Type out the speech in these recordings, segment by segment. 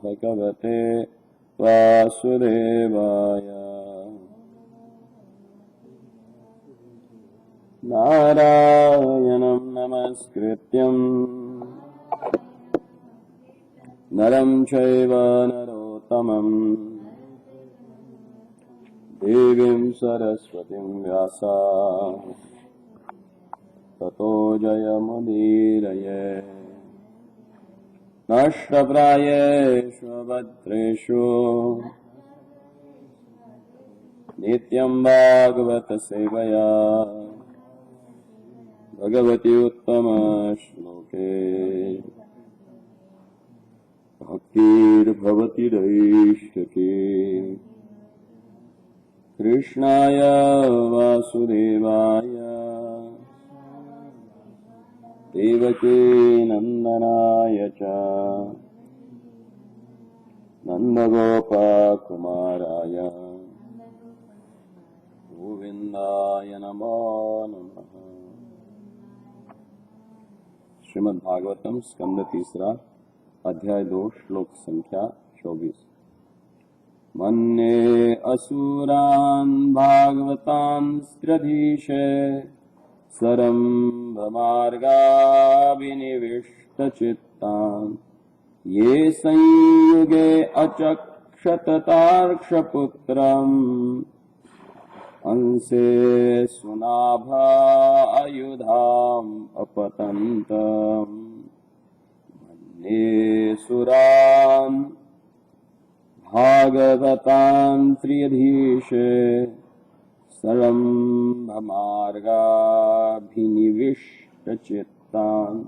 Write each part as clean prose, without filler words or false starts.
भगवते वासुदेवाय। नारायणं नमस्कृत्यं नरं चैव नरोत्तमं देवीं सरस्वतीं व्यासा ततो जयमुदीरये। नष्टप्रायेषु भद्रेषु नित्यं भागवत सेवया भगवती उत्तम श्लोके भक्तिर्भवतिरैष्टके। कृष्णाय वासुदेवाय देवकी नंदनाय च नंदगोपकुमाराय गोविंदाय नमो नमः। श्रीमद् भागवतम स्कंद तीसरा अध्याय 2 श्लोक संख्या 24। मन्ये असुरान् भागवतान् स्त्रधीशे सरम्भमार्गाभिनिविष्टचित्तान् ये संयुगे अचक्षततार्क्षपुत्रम् अंसे सुनाभायुधाम् अपतन्तम्। मन्ये सुरान् भागवतान् त्र्यधीशे सरम्भमार्गाभिनिविष्टचित्तान्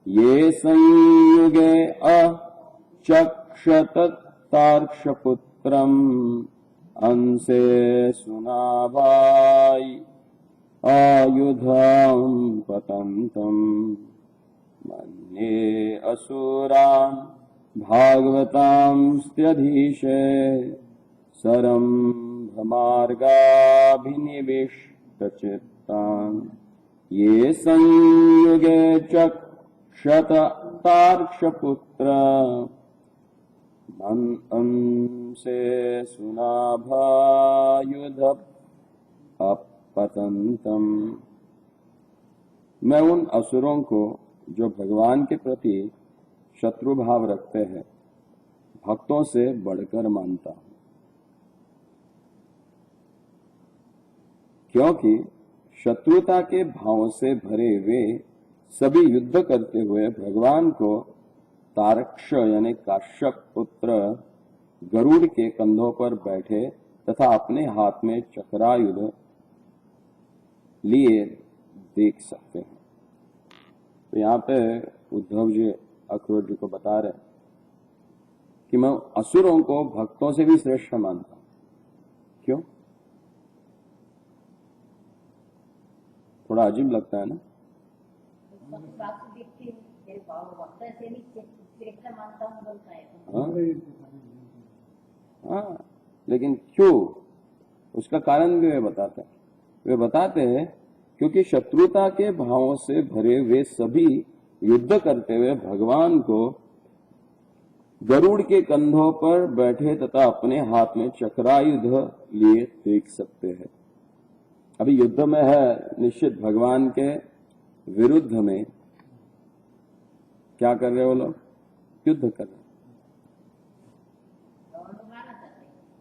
ये संयुगे अचक्षततार्क्षपुत्रम् अंसे सुनाभाय आयुधाम् पतन्तम्। मन्ये असुरान् भागवतांस्त्यधीशे सरम्भमार्गाभिनिविष्टचित्तान् ये संयुगे चक्षततार्क्षपुत्र अंसे सुनाभायुध अपतन्तम्। मैं उन असुरों को जो भगवान के प्रति शत्रु भाव रखते हैं भक्तों से बढ़कर मानता हूं, क्योंकि शत्रुता के भाव से भरे वे सभी युद्ध करते हुए भगवान को तारक्ष यानी काश्यप पुत्र गरुड़ के कंधों पर बैठे तथा अपने हाथ में चक्रायुध लिए देख सकते हैं। तो यहाँ पे उद्धव जी अक्रूर जी को बता रहे कि मैं असुरों को भक्तों से भी श्रेष्ठ मानता हूं। क्यों? थोड़ा अजीब लगता है ना? हाँ, लेकिन क्यों? उसका कारण भी वे बताते हैं। वे बताते हैं क्योंकि शत्रुता के भावों से भरे वे सभी युद्ध करते हुए भगवान को गरुड़ के कंधों पर बैठे तथा अपने हाथ में चक्रायुध लिए देख सकते हैं। अभी युद्ध में है, निश्चित भगवान के विरुद्ध में क्या कर रहे हो लोग? युद्ध कर रहे।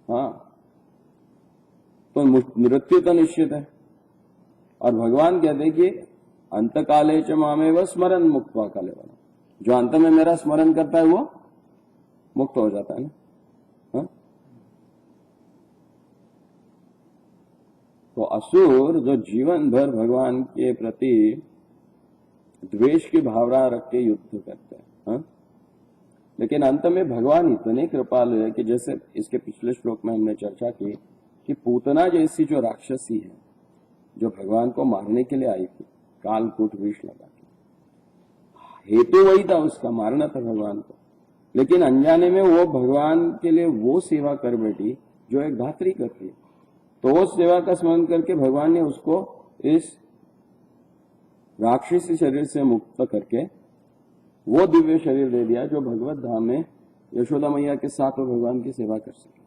हाँ, तो मृत्यु तो निश्चित है। और भगवान कहते हैं कि अंतकाले च मामेव स्मरण मुक्त्वा कलेवरम, जो अंत में मेरा स्मरण करता है वो मुक्त हो जाता है ना। हाँ? तो असुर जो जीवन भर भगवान के प्रति द्वेष की भावना रख के युद्ध करते हैं, हाँ? लेकिन अंत में भगवान इतने कृपालु है कि जैसे इसके पिछले श्लोक में हमने चर्चा की कि पूतना जैसी जो राक्षसी है जो भगवान को मारने के लिए आई थी, कालकूट विष लगा के, हेतु वही था उसका, मारना था भगवान को, लेकिन अनजाने में वो भगवान के लिए वो सेवा कर बैठी जो एक धात्री करती है। तो वो सेवा का स्मरण करके भगवान ने उसको इस राक्षसी शरीर से मुक्त करके वो दिव्य शरीर दे दिया जो भगवत धाम में यशोदा मैया के साथ वो भगवान की सेवा कर सके।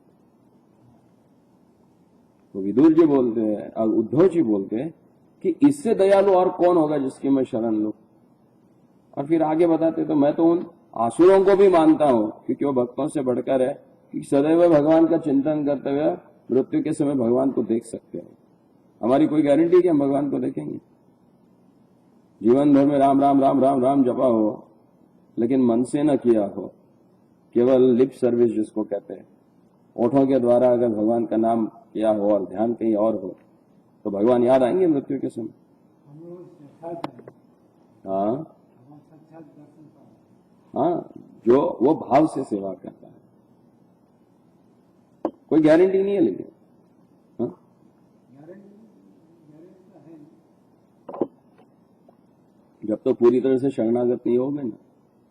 तो विदुर जी बोलते हैं और उद्धव जी बोलते हैं कि इससे दयालु और कौन होगा जिसकी मैं शरण लूं। और फिर आगे बताते तो मैं तो उन आसुरों को भी मानता हूं क्योंकि वो भक्तों से बढ़कर है कि सदैव भगवान का चिंतन करते हुए मृत्यु के समय भगवान को देख सकते हैं। हमारी कोई गारंटी कि हम भगवान को देखेंगे? जीवन भर में राम राम राम राम राम जपा हो लेकिन मन से न किया हो, केवल लिप सर्विस जिसको कहते हैं, ओठों के द्वारा अगर भगवान का नाम किया हो और ध्यान कहीं और हो तो भगवान याद आएंगे मृत्यु के समय? हाँ हाँ, जो वो भाव से सेवा करता है। कोई गारंटी नहीं है लेकिन हाँ? जब तो पूरी तरह से शरणागत नहीं होगे ना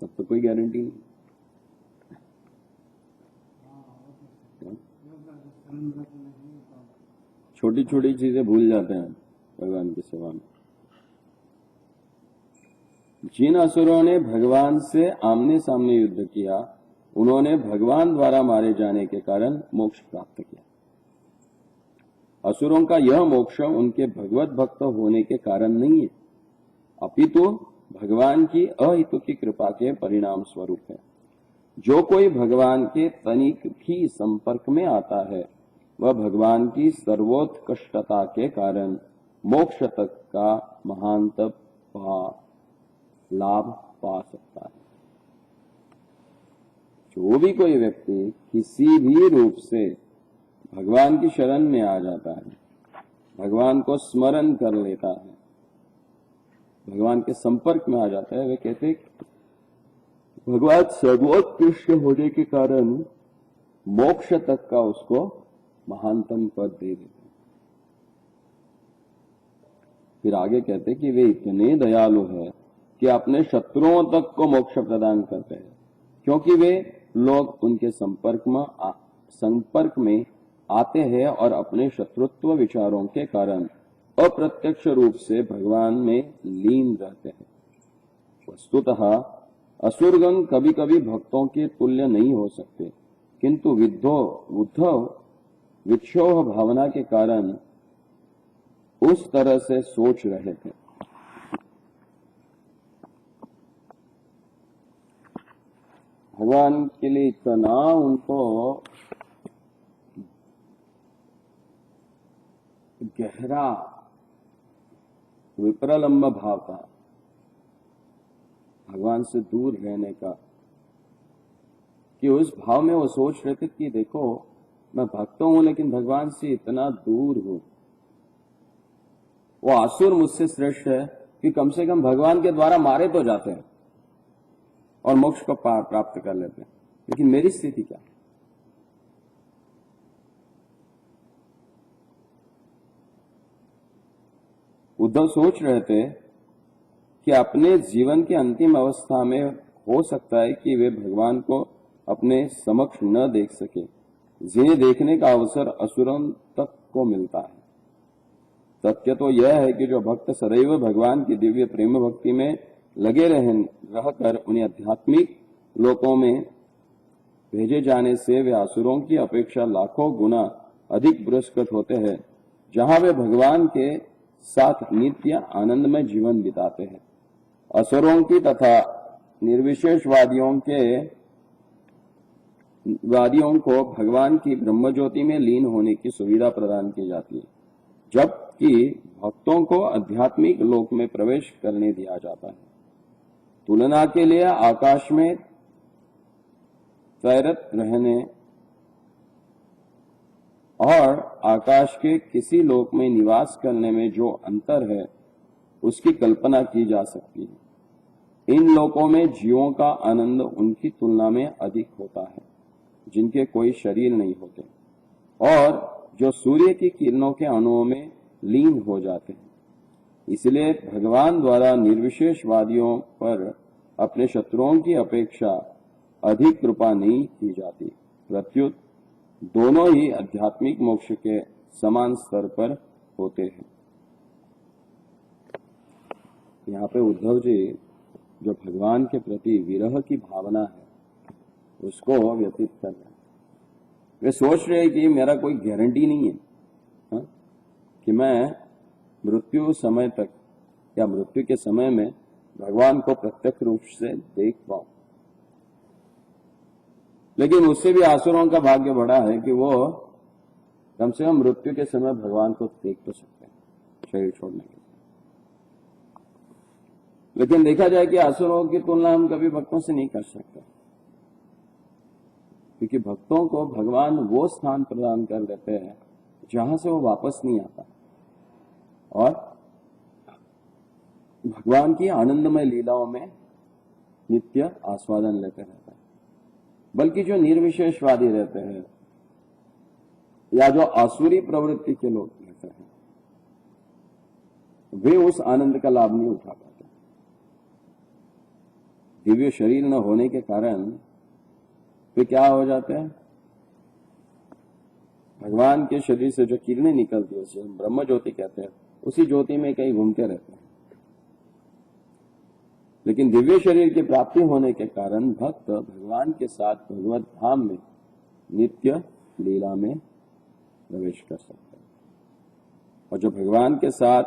तब तो कोई गारंटी नहीं। छोटी छोटी चीजें भूल जाते हैं भगवान की सेवा में। जिन असुरों ने भगवान से आमने सामने युद्ध किया उन्होंने भगवान द्वारा मारे जाने के कारण मोक्ष प्राप्त किया। असुरों का यह मोक्ष उनके भगवत भक्त होने के कारण नहीं है, अपितु भगवान की अहितु की कृपा के परिणाम स्वरूप है। जो कोई भगवान के तनिक भी संपर्क में आता है वह भगवान की सर्वोत्कृष्टता के कारण मोक्ष तक का महानतम लाभ पा सकता है। जो भी कोई व्यक्ति किसी भी रूप से भगवान की शरण में आ जाता है, भगवान को स्मरण कर लेता है, भगवान के संपर्क में आ जाता है, वे कहते हैं भगवान सर्वोत्कृष्ट होने के कारण मोक्ष तक का उसको महानतम पद दे देते हैं। फिर आगे कहते हैं कि वे इतने दयालु हैं कि अपने शत्रुओं तक को मोक्ष प्रदान करते हैं, क्योंकि वे लोग उनके संपर्क में आते हैं और अपने शत्रुत्व विचारों के कारण अप्रत्यक्ष रूप से भगवान में लीन रहते हैं। वस्तुतः असुरगण कभी कभी भक्तों के तुल्य नहीं हो सकते, किंतु उद्धव विक्षोभ भावना के कारण उस तरह से सोच रहे थे। भगवान के लिए इतना उनको गहरा विप्रलंब भाव था भगवान से दूर रहने का, कि उस भाव में वो सोच रहे थे कि देखो मैं भक्त हूं लेकिन भगवान से इतना दूर हूं। वो आसुर मुझसे श्रेष्ठ है कि कम से कम भगवान के द्वारा मारे तो जाते हैं और मोक्ष को प्राप्त कर लेते हैं, लेकिन मेरी स्थिति क्या? उद्धव सोच रहे थे कि अपने जीवन की अंतिम अवस्था में हो सकता है कि वे भगवान को अपने समक्ष न देख सके, जिन्हें देखने का अवसर असुरों तक को मिलता है। सत्य तो यह है कि जो भक्त सदैव भगवान की दिव्य प्रेम भक्ति में लगे रहकर उन्हें आध्यात्मिक लोकों में भेजे जाने से वे असुरों की अपेक्षा लाखों गुना अधिक पुरस्कृत होते हैं, जहां वे भगवान के साथ नित्य आनंदमय जीवन बिताते हैं। असुरों की तथा निर्विशेष वादियों को भगवान की ब्रह्मज्योति में लीन होने की सुविधा प्रदान की जाती है, जबकि भक्तों को आध्यात्मिक लोक में प्रवेश करने दिया जाता है। तुलना के लिए आकाश में तैरत रहने और आकाश के किसी लोक में निवास करने में जो अंतर है उसकी कल्पना की जा सकती है। इन लोकों में जीवों का आनंद उनकी तुलना में अधिक होता है जिनके कोई शरीर नहीं होते और जो सूर्य की किरणों के अणुओं में लीन हो जाते हैं। इसलिए भगवान द्वारा निर्विशेषवादियों पर अपने शत्रुओं की अपेक्षा अधिक कृपा नहीं की जाती, प्रत्युत दोनों ही आध्यात्मिक मोक्ष के समान स्तर पर होते हैं। यहाँ पे उद्धव जी जो भगवान के प्रति विरह की भावना है उसको व्यतीत कर रहे हैं। वे सोच रहे हैं कि मेरा कोई गारंटी नहीं है, हाँ? कि मैं मृत्यु समय तक या मृत्यु के समय में भगवान को प्रत्यक्ष रूप से देख पाऊं। लेकिन उससे भी आसुरों का भाग्य बड़ा है कि वो कम से कम मृत्यु के समय भगवान को देख तो सकते हैं शरीर छोड़ने के। लेकिन देखा जाए कि आसुरों की तुलना हम कभी भक्तों से नहीं कर सकते, क्योंकि भक्तों को भगवान वो स्थान प्रदान कर देते हैं जहां से वो वापस नहीं आता और भगवान की आनंदमय लीलाओं में नित्य आस्वादन लेते रहते हैं। बल्कि जो निर्विशेषवादी रहते हैं या जो आसुरी प्रवृत्ति के लोग रहते हैं, वे उस आनंद का लाभ नहीं उठा पाते। दिव्य शरीर न होने के कारण वे क्या हो जाते हैं, भगवान के शरीर से जो किरणें निकलती है उसे ब्रह्म ज्योति कहते हैं, उसी ज्योति में कहीं घूमते रहते हैं। लेकिन दिव्य शरीर की प्राप्ति होने के कारण भक्त भगवान के साथ भगवत धाम में नित्य लीला में प्रवेश कर सकते हैं और जो भगवान के साथ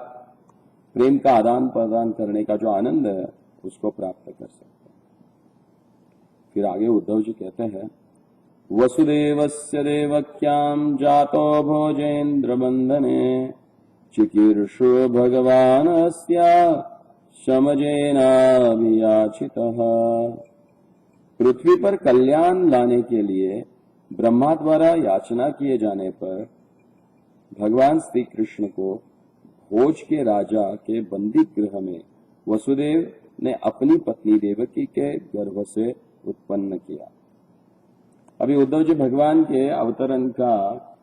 प्रेम का आदान प्रदान करने का जो आनंद है उसको प्राप्त कर सकते हैं। फिर आगे उद्धव जी कहते हैं, वसुदेवस्य देवक्याम जातो भोजेन्द्र बंधने चिकीर्षु भगवानस्य शमजेनाभियाचितः। पृथ्वी पर कल्याण लाने के लिए ब्रह्मा द्वारा याचना किए जाने पर भगवान श्री कृष्ण को भोज के राजा के बंदी गृह में वसुदेव ने अपनी पत्नी देवकी के गर्भ से उत्पन्न किया। अभी उद्धव जी भगवान के अवतरण का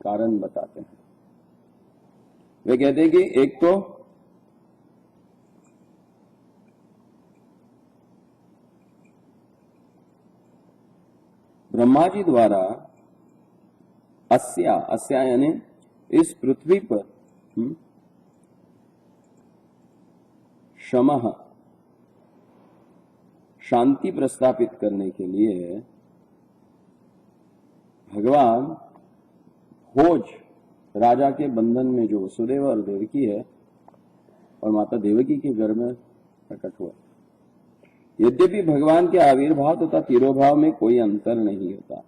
कारण बताते हैं। वे कहते हैं कि एक तो ब्रह्मा जी द्वारा अस्या यानी इस पृथ्वी पर शमः शांति प्रस्थापित करने के लिए भगवान भोज राजा के बंधन में जो वसुदेव और देवकी है और माता देवकी के घर में प्रकट हुआ। यद्यपि भगवान के आविर्भाव तथा तिरोभाव में कोई अंतर नहीं होता,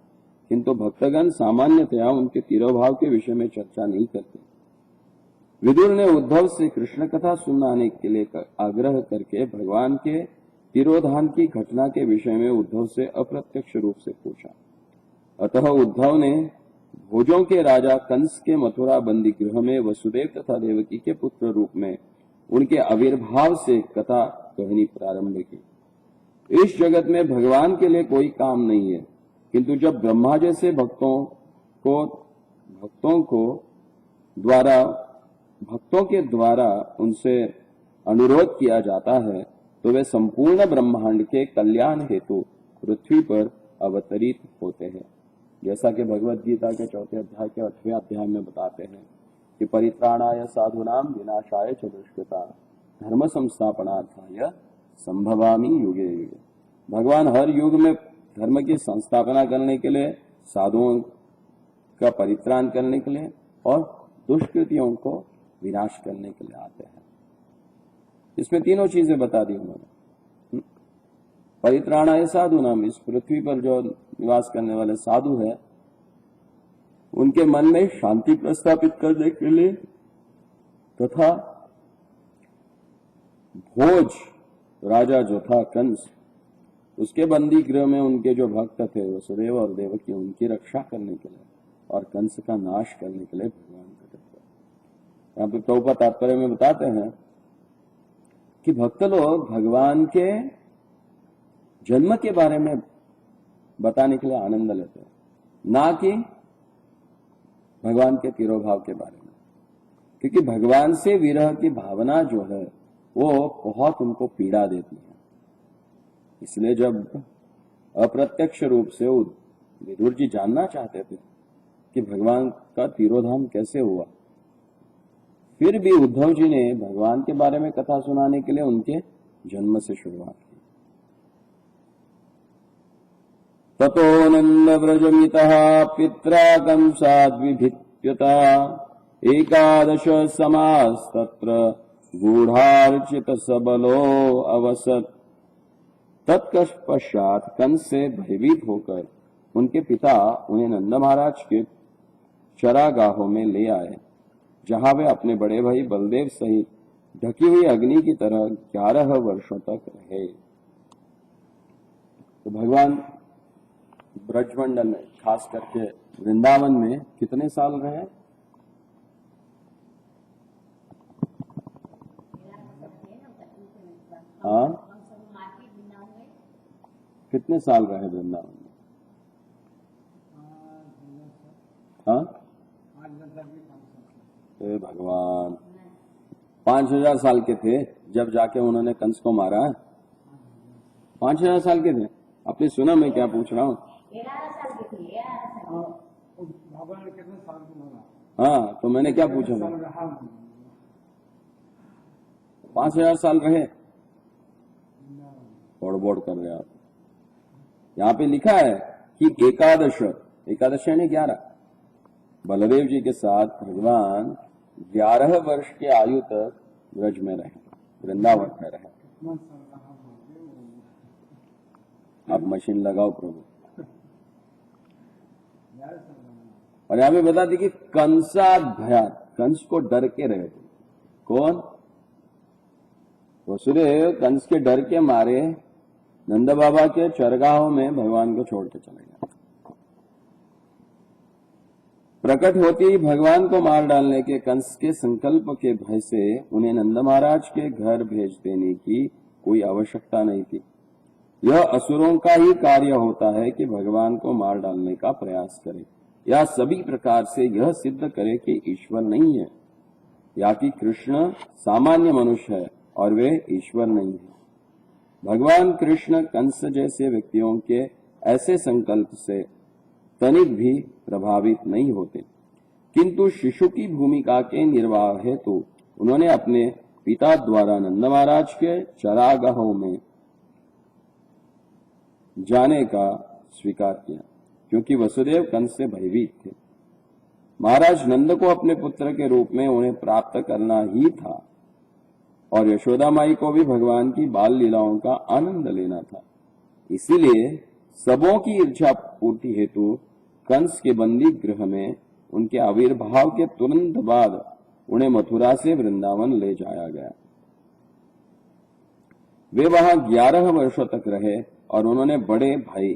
किंतु भक्तगण सामान्यतया उनके तिरोभाव के विषय में चर्चा नहीं करते। विदुर ने उद्धव से कृष्ण कथा सुनाने के लिए आग्रह करके भगवान के तिरोधान की घटना के विषय में उद्धव से अप्रत्यक्ष रूप से पूछा। अतः उद्धव ने भोजों के राजा कंस के मथुरा बंदी गृह में वसुदेव तथा देवकी के पुत्र रूप में उनके आविर्भाव से कथा कहनी प्रारंभ की। इस जगत में भगवान के लिए कोई काम नहीं है, किंतु जब ब्रह्मा जैसे भक्तों के द्वारा उनसे अनुरोध किया जाता है तो वे संपूर्ण ब्रह्मांड के कल्याण हेतु पृथ्वी पर अवतरित होते हैं। जैसा कि भगवत गीता के 4 अध्याय के 8वें अध्याय में बताते हैं कि परित्राणाय साधूनाम विनाशाय च दुष्कृता धर्म संस्थापनार्थाय संभवामि युगे युगे। भगवान हर युग में धर्म की संस्थापना करने के लिए, साधुओं का परित्राण करने के लिए और दुष्कृतियों को विनाश करने के लिए आते हैं। इसमें तीनों चीजें बता दी उन्होंने। परित्राणाय साधु नाम, इस पृथ्वी पर जो निवास करने वाले साधु है उनके मन में शांति प्रस्थापित करने के लिए तथा भोज राजा जो था कंस, उसके बंदी गृह में उनके जो भक्त थे वसुदेव और देवकी, उनकी रक्षा करने के लिए और कंस का नाश करने के लिए भगवान प्रकट हुए। यहाँ पे प्रभुपाद तात्पर्य में बताते हैं कि भक्त लोग भगवान के जन्म के बारे में बताने के लिए आनंद लेते हैं, ना कि भगवान के तिरोभाव के बारे में, क्योंकि भगवान से विरह की भावना जो है वो बहुत उनको पीड़ा देती है। इसलिए जब अप्रत्यक्ष रूप से विदुर जी जानना चाहते थे कि भगवान का तिरोधान कैसे हुआ, फिर भी उद्धव जी ने भगवान के बारे में कथा सुनाने के लिए उनके जन्म से शुरुआत की। ततो नंद व्रजमितः पित्रा कंसाद्विभित्यता एकादश समास्तत्र गूढ़ार्चित सबलो अवसत। तत्पश्चात कंस से भयभीत होकर उनके पिता उन्हें नंद महाराज के चरागाहों में ले आए, जहां वे अपने बड़े भाई बलदेव सहित ढकी हुई अग्नि की तरह 11 वर्षों तक रहे। तो भगवान ब्रजमंडल में, खास करके वृंदावन में कितने साल रहे? हाँ, कितने साल रहे वृंदावन में? हाँ, भगवान 5000 साल के थे जब जाके उन्होंने कंस को मारा है। 5000 साल के थे। आपने सुना मैं क्या पूछ रहा हूँ? हाँ, तो मैंने क्या पूछा था? 5000 साल रहे। बोड़ कर रहे आप। यहाँ पे लिखा है कि एकादश यानी 11, बलदेव जी के साथ भगवान 11 वर्ष के आयु तक ब्रज में रहे, वृंदावन में रहे। आप मशीन लगाओ प्रभु। और यहां पे बता दी कि कंसाद भयात, कंस को डर के रहे। कौन? वसुदेव कंस के डर के मारे नंद बाबा के चरगाहों में भगवान को छोड़ के चले गए। प्रकट होती ही भगवान को मार डालने के कंस के संकल्प के भय से उन्हें नंद महाराज के घर भेज देने की कोई आवश्यकता नहीं थी। यह असुरों का ही कार्य होता है कि भगवान को मार डालने का प्रयास करे, या सभी प्रकार से यह सिद्ध करे कि ईश्वर नहीं है, या कि कृष्ण सामान्य मनुष्य है और वे ईश्वर नहीं है। भगवान कृष्ण कंस जैसे व्यक्तियों के ऐसे संकल्प से तनिक भी प्रभावित नहीं होते, किंतु शिशु की भूमिका के निर्वाह हेतु उन्होंने अपने पिता द्वारा नंद महाराज के चरागाहों में जाने का स्वीकार किया, क्योंकि वसुदेव कंस से भयभीत थे। महाराज नंद को अपने पुत्र के रूप में उन्हें प्राप्त करना ही था, और यशोदा माई को भी भगवान की बाल लीलाओं का आनंद लेना था। इसीलिए सबों की इच्छा पूर्ति हेतु कंस के बंदी गृह में उनके आविर्भाव के तुरंत बाद उन्हें मथुरा से वृंदावन ले जाया गया। वे वहां 11 वर्षों तक रहे और उन्होंने बड़े भाई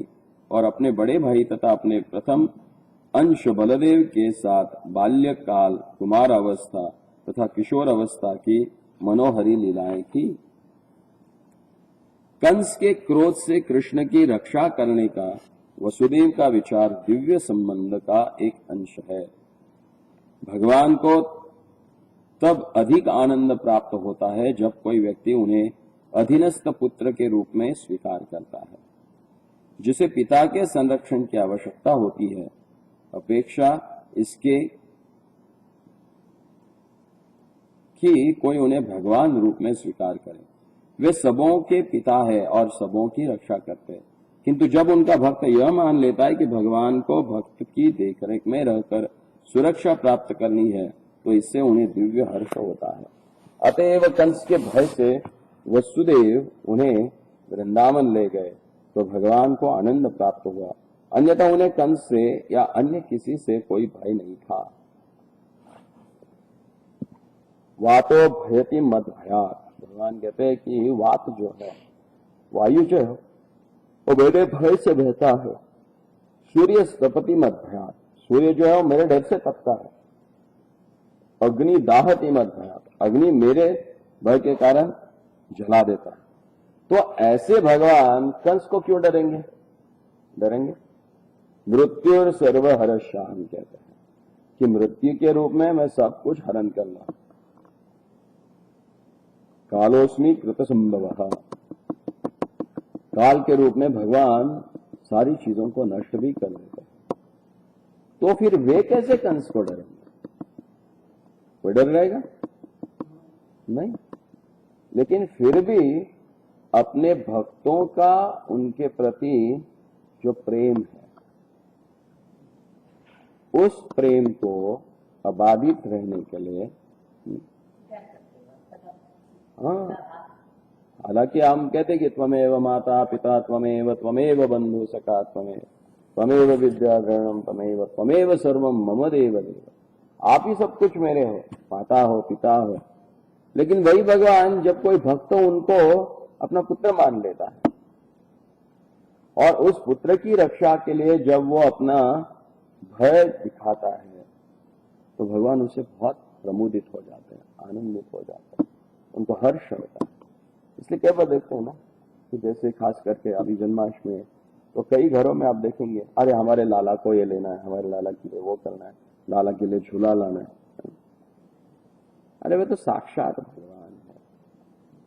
और अपने बड़े भाई तथा अपने प्रथम अंश बलदेव के साथ बाल्यकाल, कुमार अवस्था तथा किशोर अवस्था की मनोहरी लीलाएं की। कंस के क्रोध से कृष्ण की रक्षा करने का वसुदेव का विचार दिव्य संबंध का एक अंश है। भगवान को तब अधिक आनंद प्राप्त होता है जब कोई व्यक्ति उन्हें अधीनस्थ पुत्र के रूप में स्वीकार करता है, जिसे पिता के संरक्षण की आवश्यकता होती है, अपेक्षा इसके कि कोई उन्हें भगवान रूप में स्वीकार करे। वे सबों के पिता है और सबों की रक्षा करते हैं, किंतु जब उनका भक्त यह मान लेता है कि भगवान को भक्त की देखरेख में रहकर सुरक्षा प्राप्त करनी है, तो इससे उन्हें दिव्य हर्ष होता है। अतएव कंस के भय से वसुदेव उन्हें वृंदावन ले गए तो भगवान को आनंद प्राप्त हुआ, अन्यथा उन्हें कंस से या अन्य किसी से कोई भय नहीं था। वातो भयति मद भयात, भगवान कहते हैं कि वात जो है, वायु जो है, वो मेरे भय से बहता है। सूर्य स्तपति मद भयात, सूर्य जो है वो मेरे डर से तपता है। अग्नि दाहति मद भयात, अग्नि मेरे भय के कारण जला देता है। तो ऐसे भगवान कंस को क्यों डरेंगे? मृत्यु और सर्वहरशान कहते हैं कि मृत्यु के रूप में मैं सब कुछ हरण कर रहा हूं। कालोस्मी कृत संभव, काल के रूप में भगवान सारी चीजों को नष्ट भी कर देते हैं। तो फिर वे कैसे कंस को डरेंगे? कोई डर रहेगा नहीं। लेकिन फिर भी अपने भक्तों का उनके प्रति जो प्रेम है, उस प्रेम को अबाधित रहने के लिए, हाँ, हालांकि हम कहते कि त्वमेव माता पिता त्वमेव बंधु सखा त्वमेव विद्या ग्रहणम त्वमेव सर्वम मम देव देव। आप ही सब कुछ मेरे हो, माता हो पिता हो। लेकिन वही भगवान जब कोई भक्त उनको अपना पुत्र मान लेता है और उस पुत्र की रक्षा के लिए जब वो अपना भय दिखाता है तो भगवान उससे बहुत प्रमुदित हो जाते हैं, आनंदित हो जाते हैं, उनको हर्ष होता है। इसलिए कई बार देखते हैं ना कि जैसे खास करके अभी जन्माष्टमी है तो कई घरों में आप देखेंगे, अरे हमारे लाला को ये लेना है, हमारे लाला के लिए वो करना है, लाला के लिए झूला लाना है। अरे वे तो साक्षात भगवान है,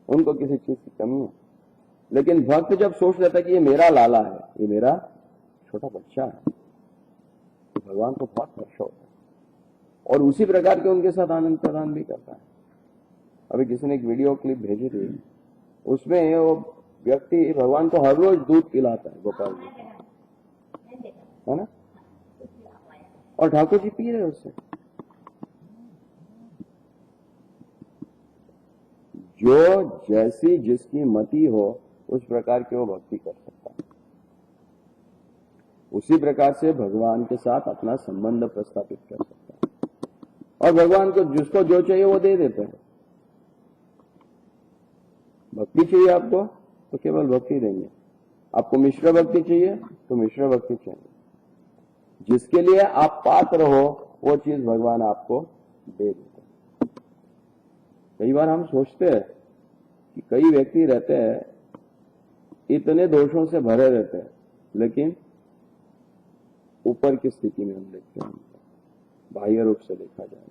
उनको किसी चीज की कमी है। लेकिन भक्त जब सोच लेता है कि ये मेरा लाला है, ये मेरा छोटा बच्चा है, तो भगवान को बहुत हर्ष होता है और उसी प्रकार के उनके साथ आनंद प्रदान भी करता है। अभी किसी ने एक वीडियो क्लिप भेजी थी, उसमें वो व्यक्ति भगवान को हर रोज दूध पिलाता है, गोपाल जी, है ना, और ठाकुर जी पी रहे उससे। जो जैसी जिसकी मति हो उस प्रकार की वो भक्ति कर सकता है। उसी प्रकार से भगवान के साथ अपना संबंध प्रस्थापित कर सकता है और भगवान को जिसको जो चाहिए वो दे देते हैं। भक्ति चाहिए आपको तो केवल भक्ति देंगे, आपको मिश्र भक्ति चाहिए तो मिश्र भक्ति चाहिए। जिसके लिए आप पात्र हो वो चीज भगवान आपको दे देते हैं। कई बार हम सोचते हैं कि कई व्यक्ति रहते हैं इतने दोषों से भरे रहते हैं, लेकिन ऊपर की स्थिति में हम देखते हैं, बाह्य रूप से देखा जाए,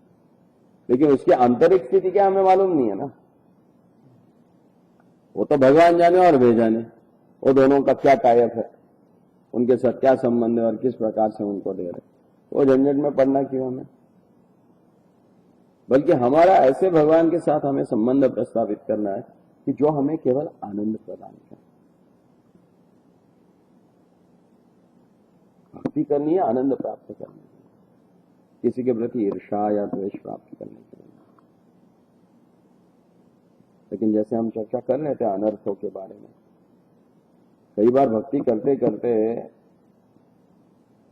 लेकिन उसकी आंतरिक स्थिति क्या हमें मालूम नहीं है ना। वो तो भगवान जाने और वे जाने वो दोनों का क्या टाइप है, उनके साथ क्या संबंध है और किस प्रकार से उनको दे रहे, वो झंझट में पड़ना क्यों हमें। बल्कि हमारा ऐसे भगवान के साथ हमें संबंध प्रस्तावित करना है कि जो हमें केवल आनंद प्रदान करे। भक्ति करनी है आनंद प्राप्त करने के लिए, किसी के प्रति ईर्ष्या या द्वेष प्राप्त करने के लिए। लेकिन जैसे हम चर्चा कर रहे थे अनर्थों के बारे में, कई बार भक्ति करते करते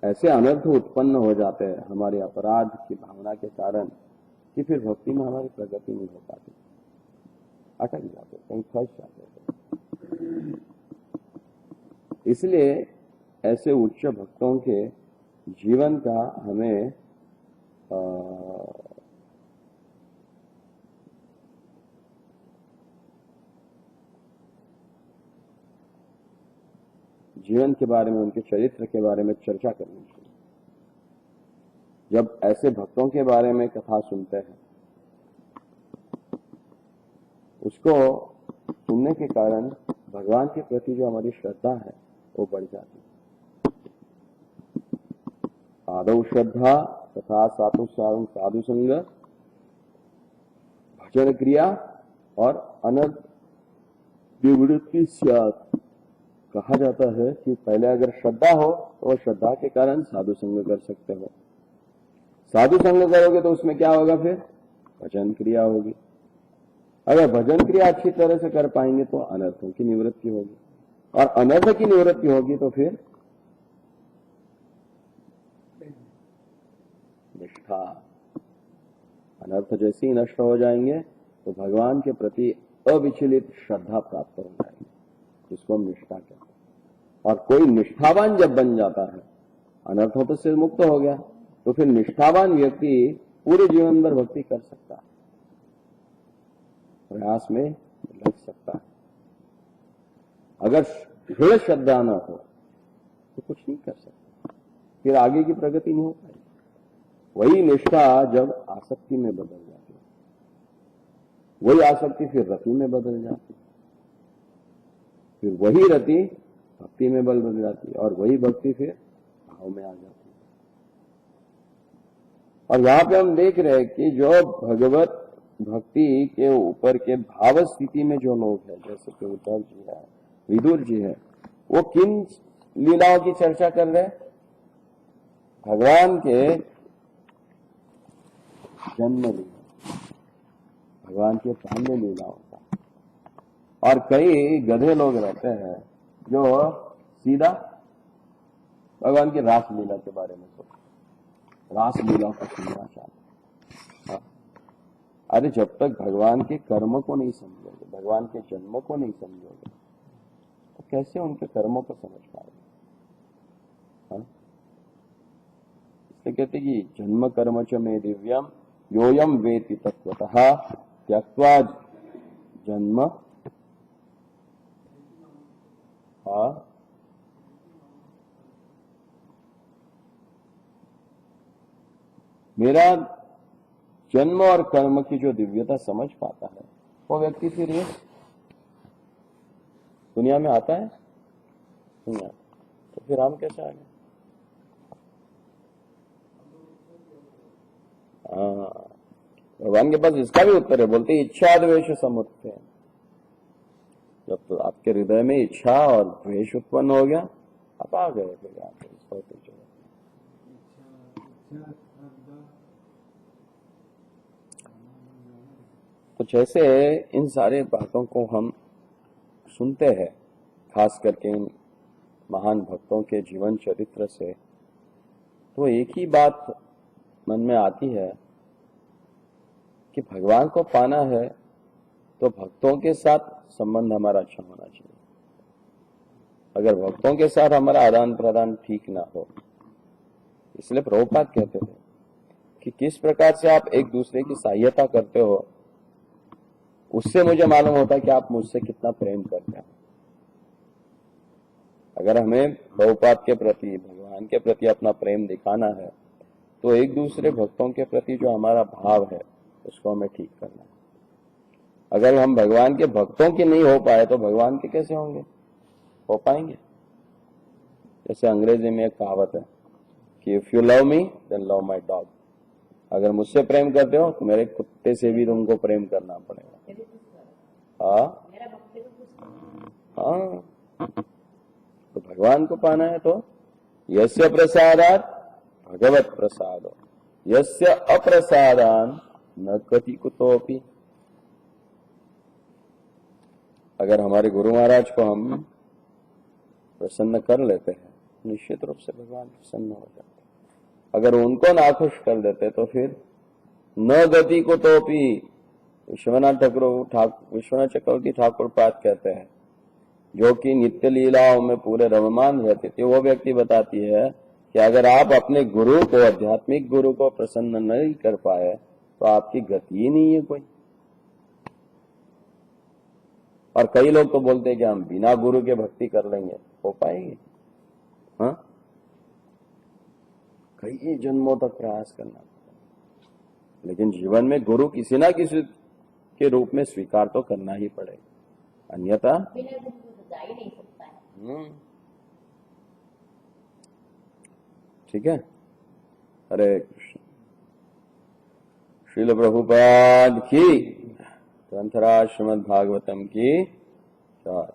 ऐसे अनर्थ उत्पन्न हो जाते हैं हमारे अपराध की भावना के कारण कि फिर भक्ति में हमारी प्रगति नहीं हो पाती, अटक जाते, कहीं फंस जाते। इसलिए ऐसे उच्च भक्तों के जीवन का हमें जीवन के बारे में, उनके चरित्र के बारे में चर्चा करनी चाहिए। जब ऐसे भक्तों के बारे में कथा सुनते हैं, उसको सुनने के कारण भगवान के प्रति जो हमारी श्रद्धा है वो बढ़ जाती है। आदौ श्रद्धा तथा साधु संग, भजन क्रिया और अनर्थ निवृत्ति स्यात्। कहा जाता है कि पहले अगर श्रद्धा हो तो श्रद्धा के कारण साधु संग कर सकते हो, साधु संग करोगे तो उसमें क्या होगा, फिर भजन क्रिया होगी। अगर भजन क्रिया अच्छी तरह से कर पाएंगे तो अनर्थों की निवृत्ति होगी, और अनर्थ की निवृत्ति होगी तो फिर निष्ठा। अनर्थ जैसे ही नष्ट हो जाएंगे तो भगवान के प्रति अविचलित श्रद्धा प्राप्त हो जाएगी, जिसको हम निष्ठा कहते हैं। और कोई निष्ठावान जब बन जाता है, अनर्थों से मुक्त हो गया, तो फिर निष्ठावान व्यक्ति पूरे जीवन भर भक्ति कर सकता है, प्रयास में लग सकता है। अगर दृढ़ श्रद्धा न हो तो कुछ नहीं कर सकता, फिर आगे की प्रगति नहीं हो पाएगी। वही निष्ठा जब आसक्ति में बदल जाती है, वही आसक्ति फिर रति में बदल जाती है, फिर वही रति भक्ति में बदल जाती है, और वही भक्ति फिर भाव में आ जाती है। और यहां पे हम देख रहे हैं कि जो भगवत भक्ति के ऊपर के भाव स्थिति में जो लोग हैं, जैसे कि उद्धव जी है, विदुर जी है, वो किन लीलाओं की चर्चा कर रहे हैं, भगवान के जन्म लीला, भगवान के बाल्य लीलाओं का। और कई गधे लोग रहते हैं जो सीधा भगवान की रास लीला के बारे में सोचते, रास लीला को सुनना चाहते। हाँ? अरे जब तक भगवान के कर्म को नहीं समझोगे, भगवान के जन्म को नहीं समझोगे, तो कैसे उनके कर्मों को समझ पाओगे? हाँ? इसलिए कहते कि जन्म कर्म च मे दिव्यम योयम वेति तत्वतः त्यक्त्वा जन्म। हाँ, मेरा जन्म और कर्म की जो दिव्यता समझ पाता है वो व्यक्ति फिर ये दुनिया में आता है, नहीं आता, तो फिर हम कैसे आ गए? भगवान के पास इसका भी उत्तर है, बोलते इच्छा द्वेष समुत्थे। जब तो आपके हृदय में इच्छा और द्वेष उत्पन्न हो गया, आप आ गए फिर आप इस भौतिक जगत। तो जैसे इन सारे बातों को हम सुनते हैं, खास करके इन महान भक्तों के जीवन चरित्र से, तो एक ही बात मन में आती है कि भगवान को पाना है तो भक्तों के साथ संबंध हमारा अच्छा होना चाहिए। अगर भक्तों के साथ हमारा आदान प्रदान ठीक ना हो, इसलिए प्रभुपाद कहते थे कि किस प्रकार से आप एक दूसरे की सहायता करते हो, उससे मुझे मालूम होता है कि आप मुझसे कितना प्रेम करते हैं। अगर हमें प्रभुपाद के प्रति, भगवान के प्रति अपना प्रेम दिखाना है, तो एक दूसरे भक्तों के प्रति जो हमारा भाव है उसको हमें ठीक करना है। अगर हम भगवान के भक्तों के नहीं हो पाए तो भगवान के कैसे होंगे, हो पाएंगे? जैसे अंग्रेजी में एक कहावत है कि if you love me then love my dog. अगर मुझसे प्रेम करते हो तो मेरे कुत्ते से भी तुमको प्रेम करना पड़ेगा। हाँ, तो भगवान को पाना है तो यस्य प्रसादात् भगवत प्रसादो यस्य अप्रसादान न कति कुतोपि। अगर हमारे गुरु महाराज को हम प्रसन्न कर लेते हैं, निश्चित रूप से भगवान प्रसन्न हो जाते हैं। अगर उनको नाखुश कर देते तो फिर न गति कुतोपि। विश्वनाथ चक्रवर्ती ठाकुर पाद कहते हैं, जो कि नित्य लीलाओं में पूरे रममान रहते थे, वो व्यक्ति बताती है कि अगर आप अपने गुरु को, आध्यात्मिक गुरु को प्रसन्न नहीं कर पाए तो आपकी गति ही नहीं है कोई। और कई लोग तो बोलते हैं कि हम बिना गुरु के भक्ति कर लेंगे, हो पाएंगे? हाँ, कई जन्मों तक प्रयास करना पड़ता है, लेकिन जीवन में गुरु किसी ना किसी के रूप में स्वीकार तो करना ही पड़ेगा, अन्यथा जा ही नहीं सकता है। ठीक है। हरे कृष्ण। श्रील प्रभुपाद की, ग्रंथराज श्रीमद् भागवतम की जय।